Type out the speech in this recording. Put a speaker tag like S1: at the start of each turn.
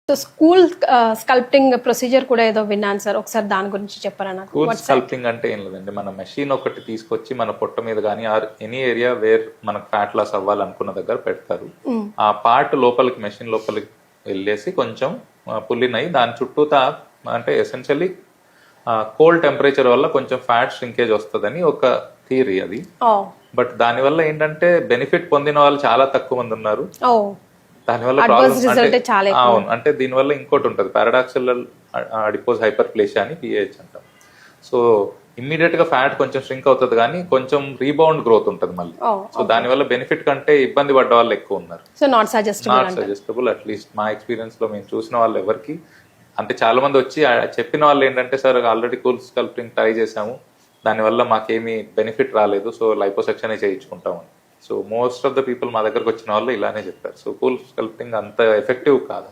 S1: So school sculpting procedure కూడా ఏదో విన్నాను సార్, ఒకసారి దాని గురించి చెప్పరా నాకు?
S2: కూల్ స్కల్ప్టింగ్ అంటే ఏం లేదండి, మన మెషిన్ ఒకటి తీసుకొచ్చి మన పొట్ట మీద కానీ ఆర్ ఎనీ ఏరియా వేర్ మనకు ఫ్యాట్ లాస్ అవ్వాలనుకున్న దగ్గర పెడతారు. ఆ పార్ట్ లోపలికి మెషిన్ లోపలికి వెళ్ళేసి కొంచెం పుల్లిన్ అయ్యి దాని చుట్టూతా అంటే ఎసెన్షియల్లీ కోల్డ్ టెంపరేచర్ వల్ల కొంచెం ఫ్యాట్ ష్రింకేజ్ వస్తుందని ఒక థియరీ అది. బట్ దానివల్ల ఏంటంటే బెనిఫిట్ పొందిన వాళ్ళు చాలా తక్కువ మంది ఉన్నారు. దానివల్ల ప్రాబ్లమ్స్ అవును, అంటే దీనివల్ల ఇంకోటి ఉంటుంది, పారాడాక్సిల్ అడిపోజ్ హైపర్ప్లేషియా అని పిహెచ్ అంటాం. సో ఇమ్మీడియట్ గా ఫ్యాట్ కొంచెం ష్రింక్ అవుతుంది కానీ కొంచెం రీబౌండ్ గ్రోత్ ఉంటుంది మళ్ళీ. సో దానివల్ల బెనిఫిట్ కంటే ఇబ్బంది పడ్డ వాళ్ళు ఎక్కువ ఉన్నారు.
S1: సో నాట్
S2: సజెస్టబుల్ అట్లీస్ట్ మా ఎక్స్పీరియన్స్ లో మేము చూసిన వాళ్ళు ఎవరికి, అంటే చాలా మంది వచ్చి చెప్పిన వాళ్ళు ఏంటంటే sir already cool sculpting try చేసాము, దానివల్ల మాకేమీ బెనిఫిట్ రాలేదు, సో లైపోసెక్షన్ చేయించుకుంటాము. So most of the people మా దగ్గరకు వచ్చిన వాళ్ళు ఇలానే చెప్పారు. సో కూల్ స్కల్ప్టింగ్ అంత ఎఫెక్టివ్ కాదు.